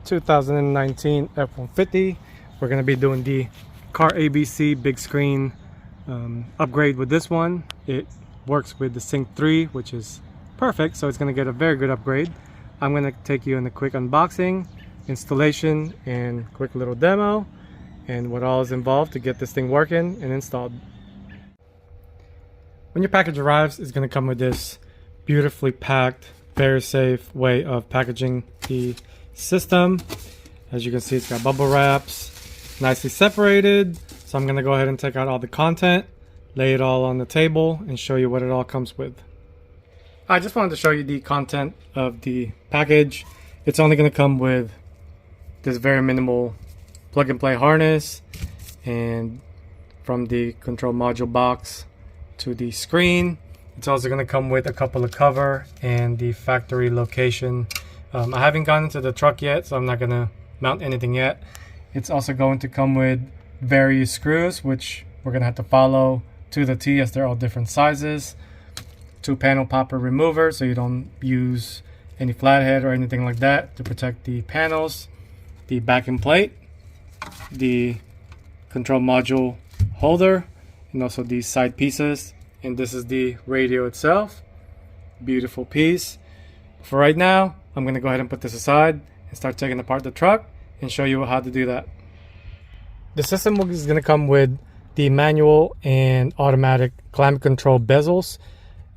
2019 F150. We're going to be doing the car ABC big screen upgrade with this one. It works with the Sync 3, which is perfect, so it's going to get a very good upgrade. I'm going to take you in a quick unboxing, installation, and quick little demo, and what all is involved to get this thing working and installed. When your package arrives, it's going to come with this beautifully packed, very safe way of packaging the system. As you can see, it's got bubble wraps, nicely separated. So I'm going to go ahead and take out all the content, lay it all on the table, and show you what it all comes with. I just wanted to show you the content of the package. It's only going to come with this very minimal plug and play harness, and from the control module box to the screen, it's also going to come with a couple of cover and the factory location. I haven't gone into the truck yet, so I'm not going to mount anything yet. It's also going to come with various screws, which we're going to have to follow to the T, as they're all different sizes. 2 panel popper remover, so you don't use any flathead or anything like that, to protect the panels. The backing plate, the control module holder, and also these side pieces. And this is the radio itself. Beautiful piece. For right now, I'm going to go ahead and put this aside and start taking apart the truck and show you how to do that. The system is going to come with the manual and automatic climate control bezels.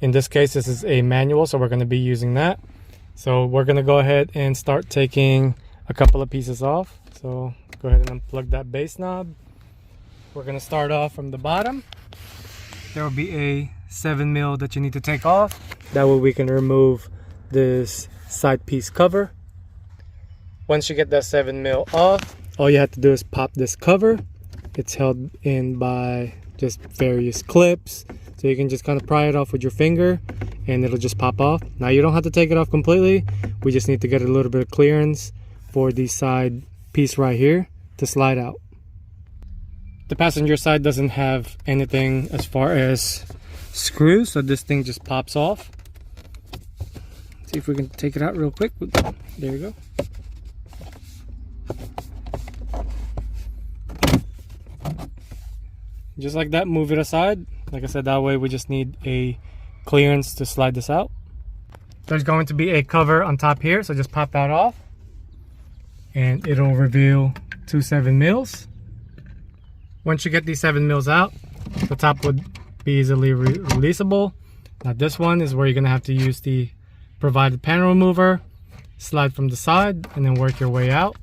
In this case, this is a manual, so we're going to be using that. So we're going to go ahead and start taking a couple of pieces off. So go ahead and unplug that base knob. We're going to start off from the bottom. There will be a 7mm that you need to take off. That way we can remove this side piece cover. Once you get that 7mm off, all you have to do is pop this cover. It's held in by just various clips, so you can just kind of pry it off with your finger and it'll just pop off. Now you don't have to take it off completely. We just need to get a little bit of clearance for the side piece right here to slide out. The passenger side doesn't have anything as far as screws, so this thing just pops off. See if we can take it out real quick. There you go. Just like that, move it aside. Like I said, that way we just need a clearance to slide this out. There's going to be a cover on top here, so just pop that off and it'll reveal 2 7mm. Once you get these 7mm out, the top would be easily releasable. Now this one is where you're going to have to use the provided panel remover, slide from the side, and then work your way out.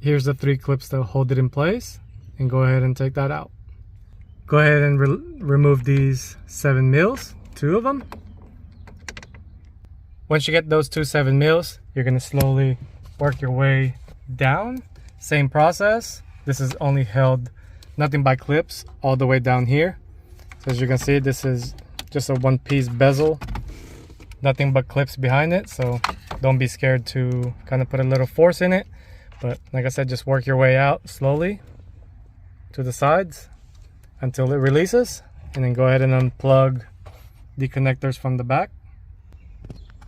Here's the 3 clips that hold it in place, and go ahead and take that out. Go ahead and remove these 7mm, 2 of them. Once you get those 2 7mm, you're going to slowly work your way down. Same process. This is only held nothing by clips all the way down here. So as you can see, this is just a 1-piece bezel, nothing but clips behind it. So don't be scared to kind of put a little force in it. But like I said, just work your way out slowly to the sides until it releases, and then go ahead and unplug the connectors from the back.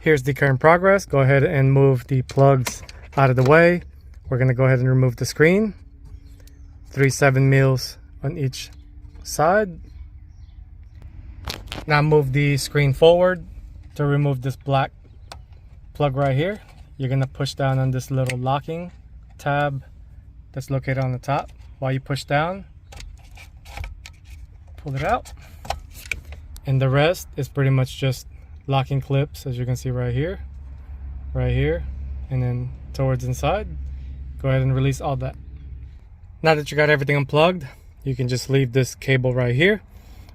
Here's the current progress. Go ahead and move the plugs out of the way. We're going to go ahead and remove the screen. 3 7mm on each side. Now move the screen forward to remove this black plug right here. You're going to push down on this little locking tab that's located on the top. While you push down, pull it out, and the rest is pretty much just locking clips, as you can see right here, and then towards inside. Go ahead and release all that. Now that you got everything unplugged, you can just leave this cable right here.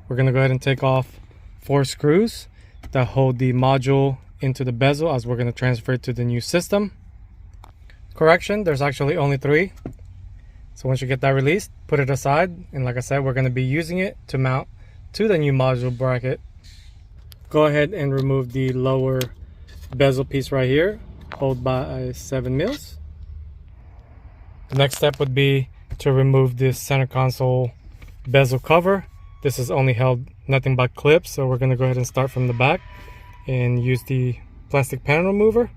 We're going to go ahead and take off 4 screws that hold the module into the bezel, as we're going to transfer it to the new system. Correction, there's actually only 3. So once you get that released, put it aside, and like I said, we're going to be using it to mount to the new module bracket. Go ahead and remove the lower bezel piece right here, held by 7mm. The next step would be to remove this center console bezel cover. This is only held nothing but clips, so we're going to go ahead and start from the back and use the plastic panel remover.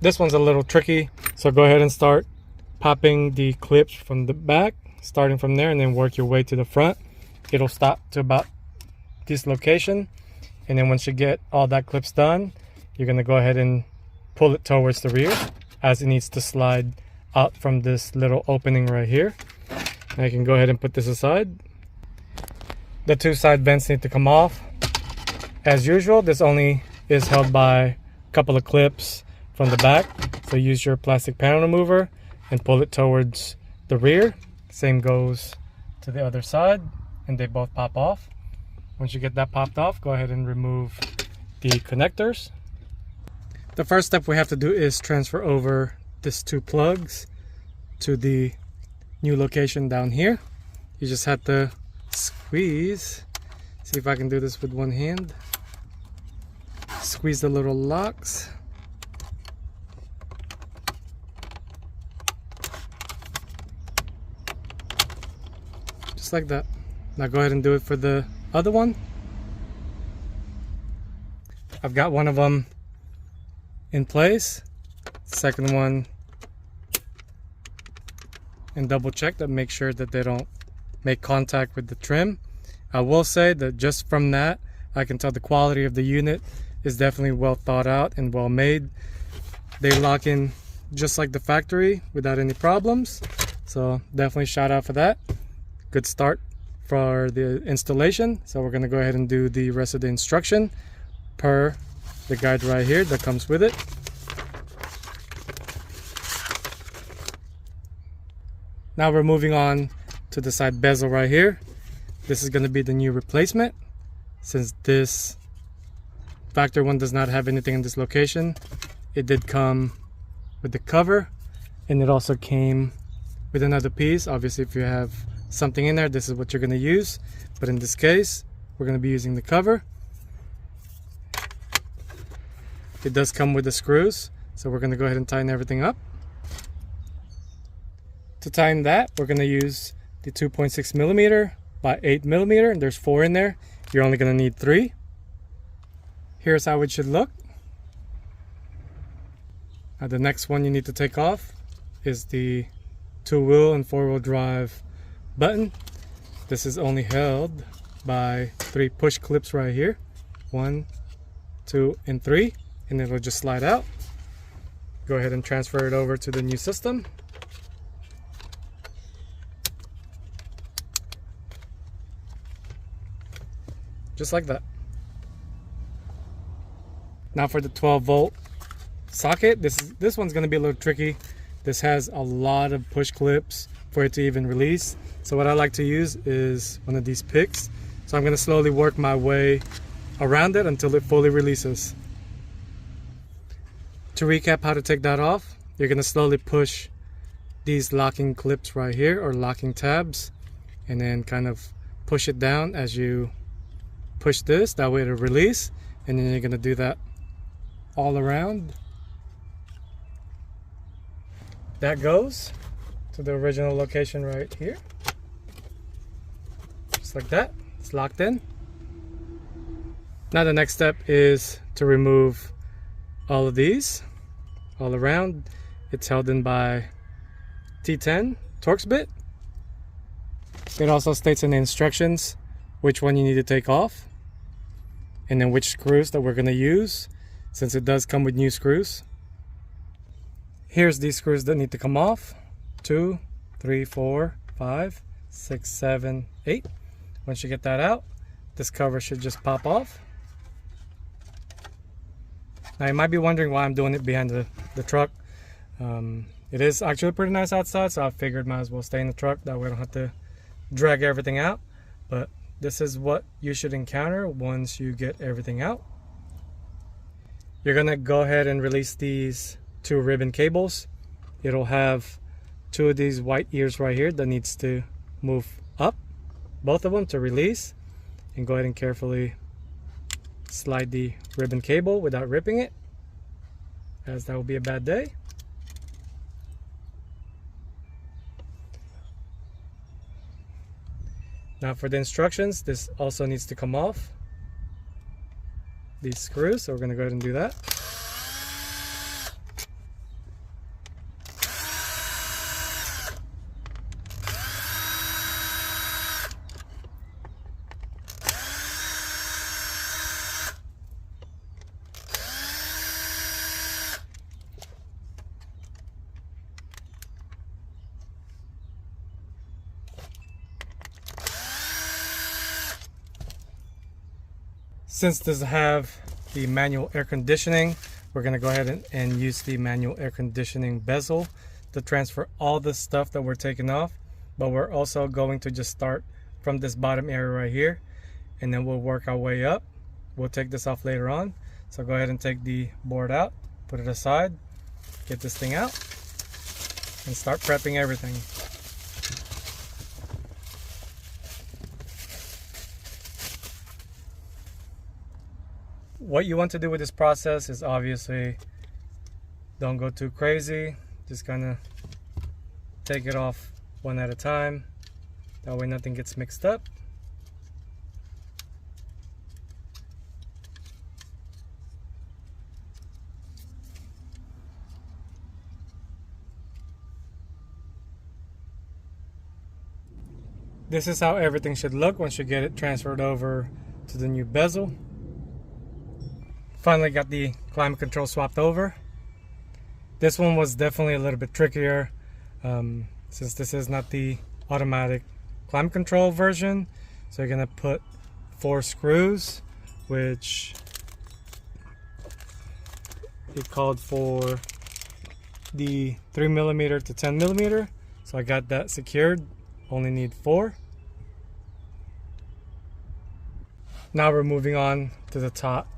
This one's a little tricky, so go ahead and start popping the clips from the back, starting from there, and then work your way to the front. It'll stop to about this location, and then once you get all that clips done, you're going to go ahead and pull it towards the rear as it needs to slide out from this little opening right here. And I can go ahead and put this aside. The two side vents need to come off. As usual, this only is held by a couple of clips from the back, so use your plastic panel remover and pull it towards the rear. Same goes to the other side, and they both pop off. Once you get that popped off, go ahead and remove the connectors. The first step we have to do is transfer over these two plugs to the new location down here. You just have to squeeze. See if I can do this with one hand. Squeeze the little locks. Just like that. Now go ahead and do it for the other one. I've got one of them in place. Second one, and double check that, make sure that they don't make contact with the trim. I will say that just from that, I can tell the quality of the unit is definitely well thought out and well made. They lock in just like the factory without any problems, so definitely shout out for that. Good start for the installation. So we're going to go ahead and do the rest of the instruction per the guide right here that comes with it. Now we're moving on to the side bezel right here. This is going to be the new replacement. Since this factory one does not have anything in this location, it did come with the cover, and it also came with another piece. Obviously, if you have something in there, this is what you're going to use, but in this case we're going to be using the cover. It does come with the screws, so we're going to go ahead and tighten everything up. To tighten that, we're going to use the 2.6 millimeter by 8 millimeter, and there's 4 in there. You're only going to need 3. Here's how it should look. Now the next one you need to take off is the 2-wheel and 4-wheel drive button. This is only held by 3 push clips right here. 1, 2, and 3, and it'll just slide out. Go ahead and transfer it over to the new system. Just like that. Now for the 12-volt socket, this one's going to be a little tricky. This has a lot of push clips for it to even release. So what I like to use is one of these picks. So I'm going to slowly work my way around it until it fully releases. To recap how to take that off, you're going to slowly push these locking clips right here, or locking tabs, and then kind of push it down as you push this. That way it'll release, and then you're going to do that all around. That goes to the original location right here. Just like that. It's locked in. Now the next step is to remove all of these all around. It's held in by T10 Torx bit. It also states in the instructions which one you need to take off, and then which screws that we're going to use, since it does come with new screws. Here's these screws that need to come off. 2, 3, 4, 5, 6, 7, 8. Once you get that out, this cover should just pop off. Now you might be wondering why I'm doing it behind the truck. It is actually pretty nice outside, so I figured might as well stay in the truck. That way I don't have to drag everything out. But this is what you should encounter once you get everything out. You're gonna go ahead and release these 2 ribbon cables. It'll have 2 of these white ears right here that needs to move up, both of them, to release. And go ahead and carefully slide the ribbon cable without ripping it, as that will be a bad day. Now for the instructions, this also needs to come off, these screws, so we're going to go ahead and do that. Since this have the manual air conditioning, we're going to go ahead and use the manual air conditioning bezel to transfer all the stuff that we're taking off. But we're also going to just start from this bottom area right here, and then we'll work our way up. We'll take this off later on. So go ahead and take the board out, put it aside, get this thing out, and start prepping everything. What you want to do with this process is obviously don't go too crazy. Just kind of take it off one at a time. That way nothing gets mixed up. This is how everything should look once you get it transferred over to the new bezel. Finally got the climate control swapped over. This one was definitely a little bit trickier since this is not the automatic climate control version. So you're gonna put 4 screws, which it called for the 3mm to 10mm. So I got that secured, only need 4. Now we're moving on to the top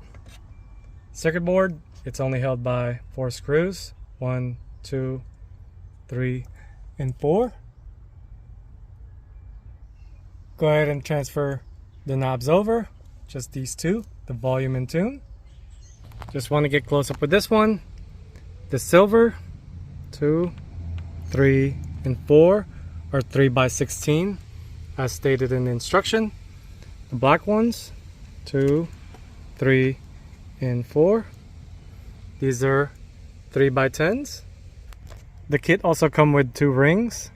circuit board. It's only held by 4 screws, 1, 2, 3, and 4. Go ahead and transfer the knobs over, just these 2, the volume and tune. Just want to get close up with this one. The silver 2, 3, and 4 are 3x16 as stated in the instruction. The black ones 2, 3, and 4. These are 3x10s. The kit also comes with 2 rings,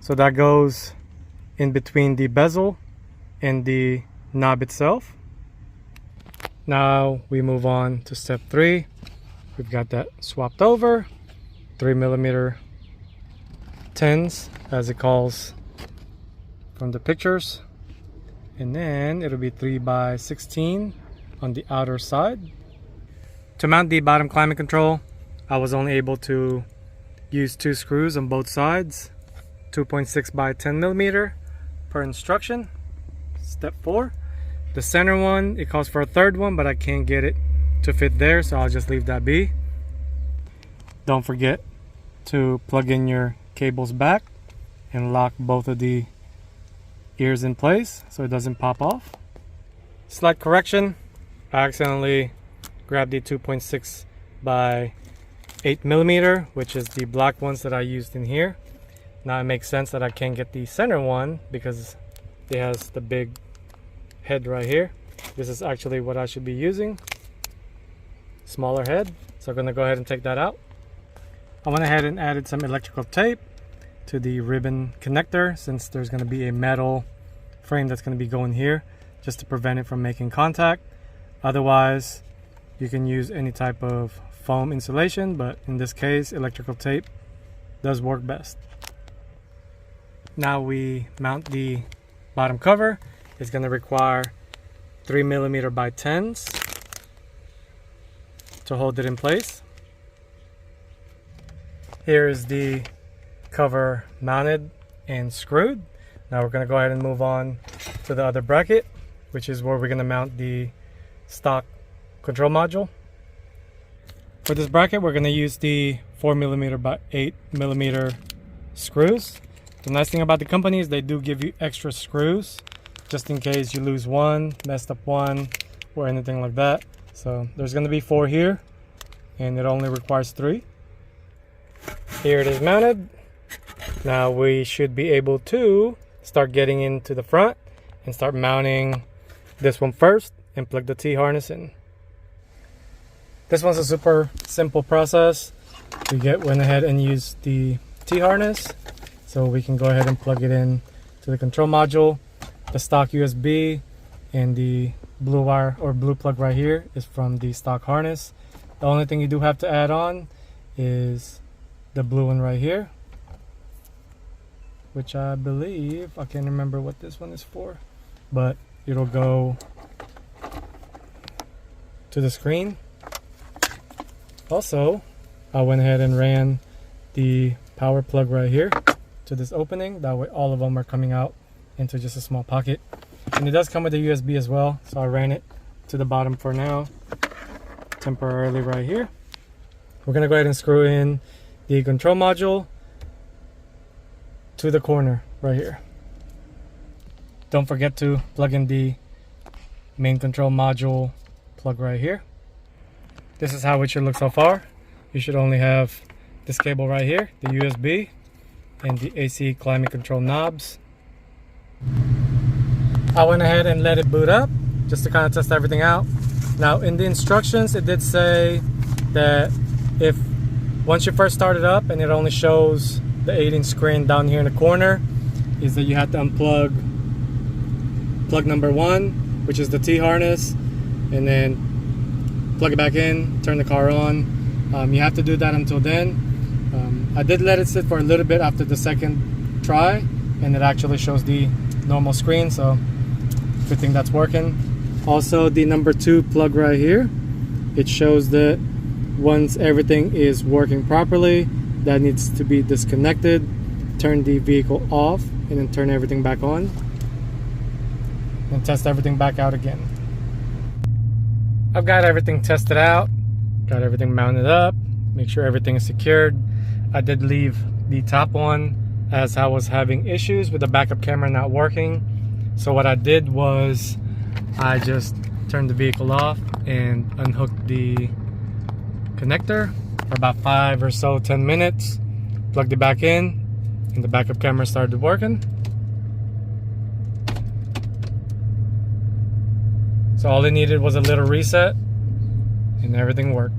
so that goes in between the bezel and the knob itself. Now we move on to step 3. We've got that swapped over, 3mm 10s as it calls from the pictures, and then it'll be 3x16 on the outer side. To mount the bottom climate control, I was only able to use 2 screws on both sides, 2.6x10mm per instruction. Step 4. The center one, it calls for a 3rd one, but I can't get it to fit there, so I'll just leave that be. Don't forget to plug in your cables back and lock both of the ears in place so it doesn't pop off. Slight correction, I accidentally grabbed the 2.6x8mm, which is the black ones that I used in here. Now it makes sense that I can't get the center one because it has the big head right here. This is actually what I should be using, smaller head. So I'm going to go ahead and take that out. I went ahead and added some electrical tape to the ribbon connector, since there's going to be a metal frame that's going to be going here, just to prevent it from making contact. Otherwise you can use any type of foam insulation, but in this case electrical tape does work best. Now we mount the bottom cover. It's going to require 3mm by 10s to hold it in place. Here is the cover mounted and screwed. Now we're going to go ahead and move on to the other bracket, which is where we're going to mount the stock control module. For this bracket, we're going to use the 4mm by 8mm screws. The nice thing about the company is they do give you extra screws just in case you lose one, messed up one, or anything like that. So there's going to be 4 here, and it only requires 3. Here it is mounted. Now we should be able to start getting into the front and start mounting this one first and plug the T-harness in. This one's a super simple process. We went ahead and used the T-harness, so we can go ahead and plug it in to the control module. The stock USB and the blue wire or blue plug right here is from the stock harness. The only thing you do have to add on is the blue one right here, which I believe, I can't remember what this one is for, but it'll go to the screen. Also, I went ahead and ran the power plug right here to this opening. That way all of them are coming out into just a small pocket. And it does come with a USB as well, so I ran it to the bottom for now, temporarily right here. We're gonna go ahead and screw in the control module to the corner right here. Don't forget to plug in the main control module plug right here. This is how it should look so far. You should only have this cable right here, the USB, and the AC climate control knobs. I went ahead and let it boot up just to kind of test everything out. Now in the instructions it did say that if once you first start it up and it only shows the 8-inch screen down here in the corner, is that you have to unplug plug number 1, which is the T-harness, and then plug it back in, turn the car on. You have to do that until then. I did let it sit for a little bit after the second try, and it actually shows the normal screen, so good thing that's working. Also, the number 2 plug right here, it shows that once everything is working properly, that needs to be disconnected. Turn the vehicle off and then turn everything back on and test everything back out again. I've got everything tested out, got everything mounted up, make sure everything is secured. I did leave the top one as I was having issues with the backup camera not working. So what I did was I just turned the vehicle off and unhooked the connector for about 5 or so 10 minutes, plugged it back in, and the backup camera started working. So all it needed was a little reset and everything worked.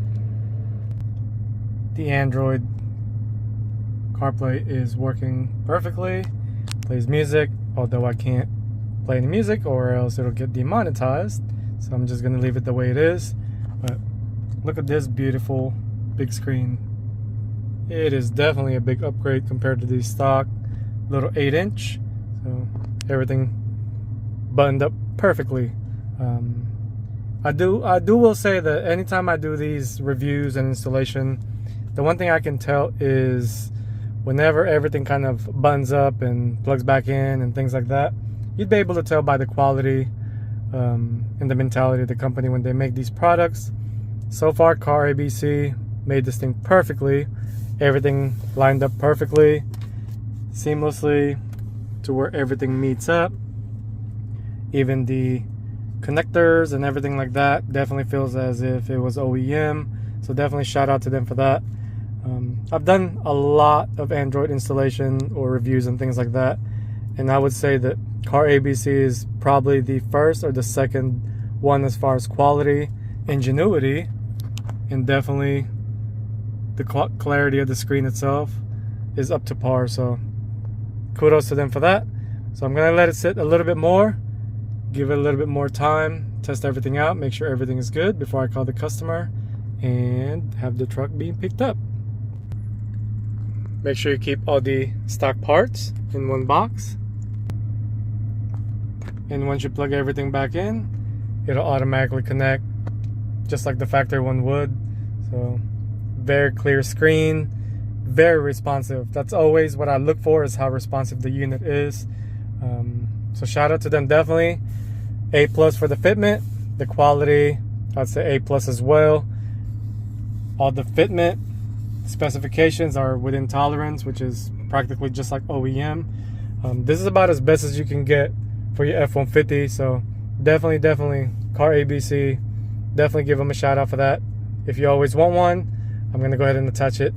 The Android CarPlay is working perfectly, plays music, although I can't play any music or else it'll get demonetized, so I'm just gonna leave it the way it is. But look at this beautiful big screen. It is definitely a big upgrade compared to the stock little 8-inch, so everything buttoned up perfectly. I will say that anytime I do these reviews and installation, the one thing I can tell is whenever everything kind of buttons up and plugs back in and things like that, you'd be able to tell by the quality and the mentality of the company when they make these products. So far, Car ABC made this thing perfectly. Everything lined up perfectly, seamlessly to where everything meets up. Even the connectors and everything like that definitely feels as if it was OEM, so definitely shout out to them for that. I've done a lot of Android installation or reviews and things like that, and I would say that Car ABC is probably the first or the second one as far as quality, ingenuity, and definitely the clarity of the screen itself is up to par, so kudos to them for that. So I'm gonna let it sit a little bit more, give it a little bit more time, test everything out, make sure everything is good before I call the customer and have the truck being picked up. Make sure you keep all the stock parts in one box, and once you plug everything back in, it'll automatically connect just like the factory one would. So very clear screen, very responsive. That's always what I look for, is how responsive the unit is. So shout out to them, definitely. A+ for the fitment, the quality, I'd say A+ as well. All the fitment specifications are within tolerance, which is practically just like OEM. This is about as best as you can get for your F150, so definitely Car ABC, definitely give them a shout out for that. If you always want one, I'm gonna go ahead and attach it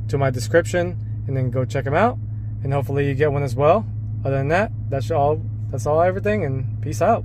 to my description and then go check them out, and hopefully you get one as well. Other than that, that's all everything, and peace out.